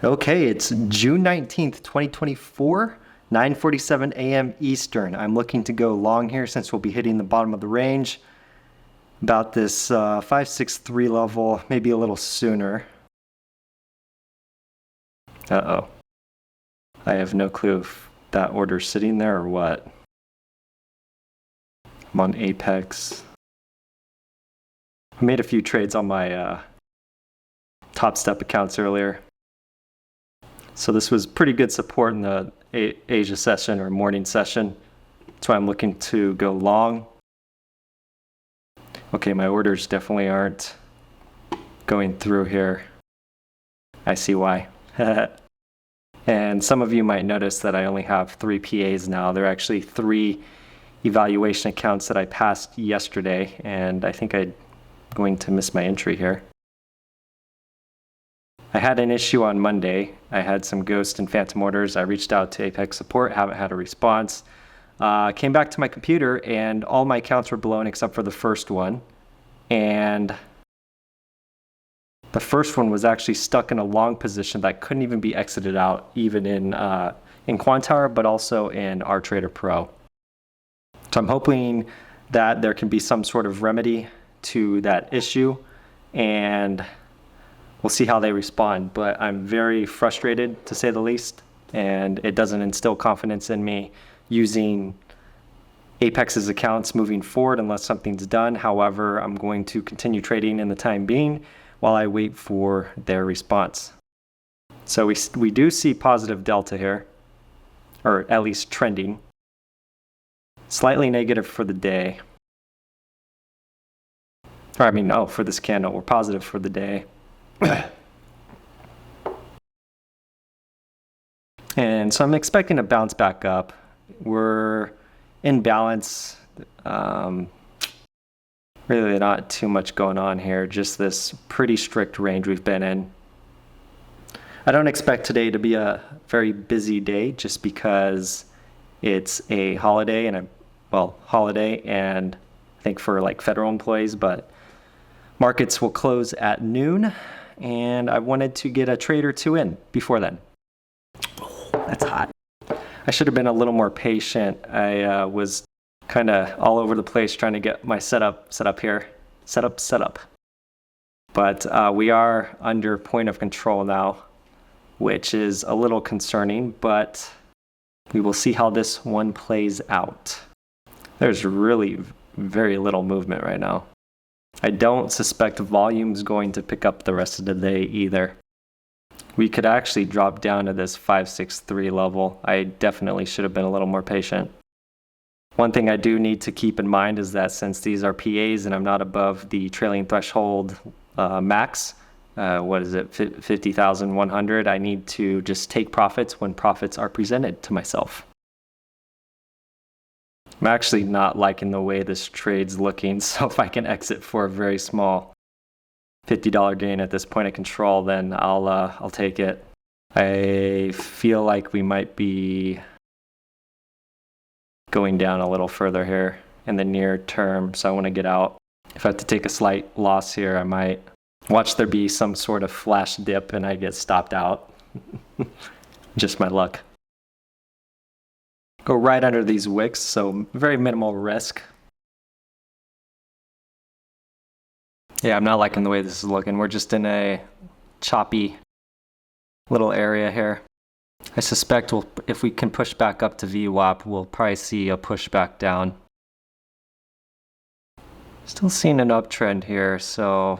Okay, it's June 19th, 2024, 9:47 a.m. Eastern. I'm looking to go long here since we'll be hitting the bottom of the range. About this 563 level, maybe a little sooner. Uh-oh. I have no clue if that order's sitting there or what. I'm on Apex. I made a few trades on my Top Step accounts earlier. So this was pretty good support in the Asia session or morning session. That's why I'm looking to go long. Okay, my orders definitely aren't going through here. I see why. And some of you might notice that I only have 3 PAs now. They're actually 3 evaluation accounts that I passed yesterday, and I think I'm going to miss my entry here. I had an issue on Monday. I had some ghost and phantom orders. I reached out to Apex support, haven't had a response. Came back to my computer and all my accounts were blown except for the first one. And the first one was actually stuck in a long position that couldn't even be exited out, even in Quantower, but also in RTrader Pro. So I'm hoping that there can be some sort of remedy to that issue, and we'll see how they respond. But I'm very frustrated, to say the least, and it doesn't instill confidence in me using Apex's accounts moving forward unless something's done. However, I'm going to continue trading in the time being while I wait for their response. So we do see positive delta here, or at least trending. Slightly negative for the day. Or I mean, oh, for this candle, we're positive for the day. And so I'm expecting to bounce back up. We're in balance. Really not too much going on here, just this pretty strict range we've been in. I don't expect today to be a very busy day just because it's a holiday and holiday and I think for like federal employees, but markets will close at noon and I wanted to get a trade or two in before then. That's hot. I should have been a little more patient. I was kind of all over the place trying to get my setup here. Setup. But we are under point of control now, which is a little concerning, but we will see how this one plays out. There's really very little movement right now. I don't suspect volume's going to pick up the rest of the day either. We could actually drop down to this 563 level. I definitely should have been a little more patient. One thing I do need to keep in mind is that since these are PAs and I'm not above the trailing threshold max, what is it, 50,100, I need to just take profits when profits are presented to myself. I'm actually not liking the way this trade's looking, so if I can exit for a very small $50 gain at this point of control, then I'll take it. I feel like we might be going down a little further here in the near term, so I want to get out. If I have to take a slight loss here, I might watch there be some sort of flash dip and I get stopped out. Just my luck. Go right under these wicks, so very minimal risk. Yeah, I'm not liking the way this is looking. We're just in a choppy little area here. I suspect if we can push back up to VWAP, we'll probably see a push back down. Still seeing an uptrend here, so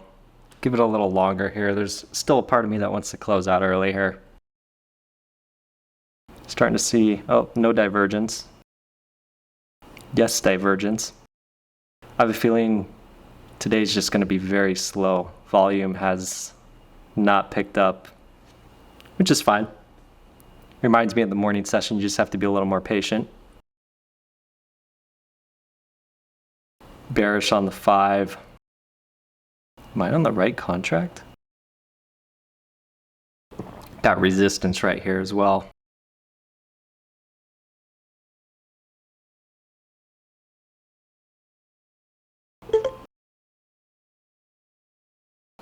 give it a little longer here. There's still a part of me that wants to close out early here. Starting to see, oh, no divergence. Yes, divergence. I have a feeling today's just going to be very slow. Volume has not picked up, which is fine. Reminds me of the morning session, you just have to be a little more patient. Bearish on the 5. Am I on the right contract? Got resistance right here as well.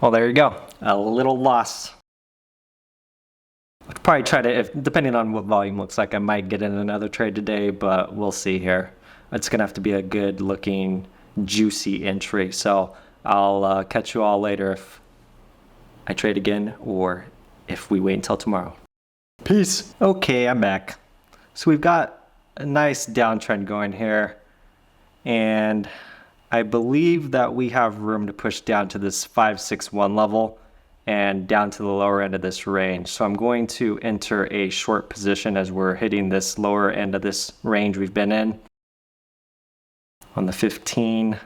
Well, there you go. A little loss. Probably try to, if depending on what volume looks like, I might get in another trade today, but we'll see here. It's gonna have to be a good looking, juicy entry. So I'll catch you all later if I trade again or if we wait until tomorrow. Peace. Okay, I'm back. So we've got a nice downtrend going here, and I believe that we have room to push down to this 561 level and down to the lower end of this range. So I'm going to enter a short position as we're hitting this lower end of this range we've been in on the 15.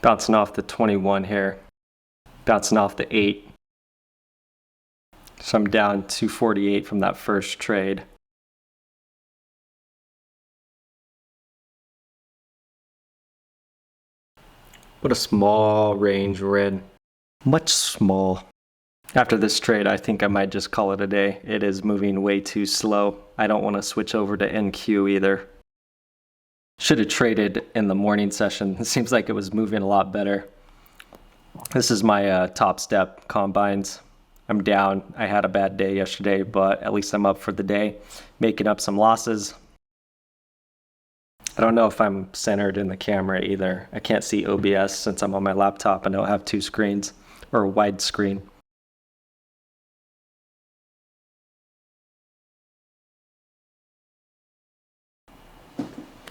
Bouncing off the 21 here, bouncing off the 8. So I'm down 248 from that first trade. What a small range we're in. Much small. After this trade, I think I might just call it a day. It is moving way too slow. I don't want to switch over to NQ either. Should have traded in the morning session. It seems like it was moving a lot better. This is my top step combines. I'm down. I had a bad day yesterday, but at least I'm up for the day, making up some losses. I don't know if I'm centered in the camera either. I can't see OBS since I'm on my laptop and I don't have two screens or a wide screen.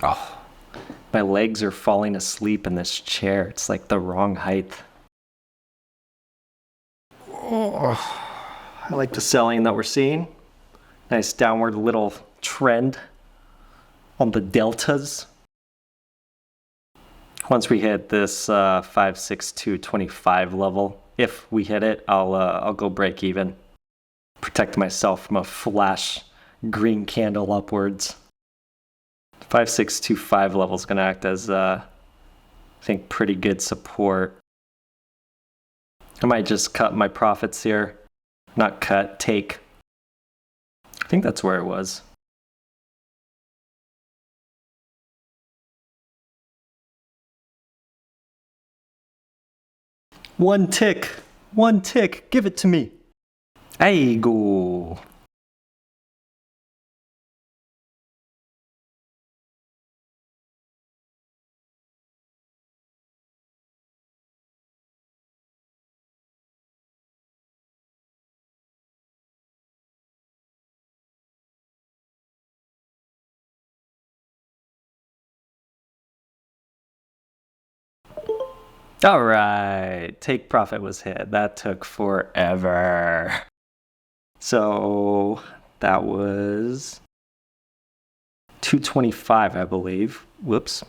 Oh, my legs are falling asleep in this chair. It's like the wrong height. Oh, I like the selling that we're seeing. Nice downward little trend on the deltas. Once we hit this 562.25 level, if we hit it, I'll go break even. Protect myself from a flash green candle upwards. 5625 level is going to act as I think pretty good support. I might just cut my profits here. Not cut, take. I think that's where it was. One tick, give it to me. Hey, go. All right, take profit was hit. That took forever. So that was 225, I believe. Whoops.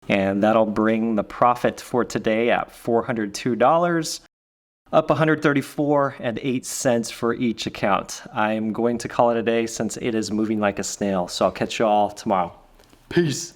And that'll bring the profit for today at $402, up 134.08 cents for each account. I'm going to call it a day since it is moving like a snail. So I'll catch you all tomorrow. Peace.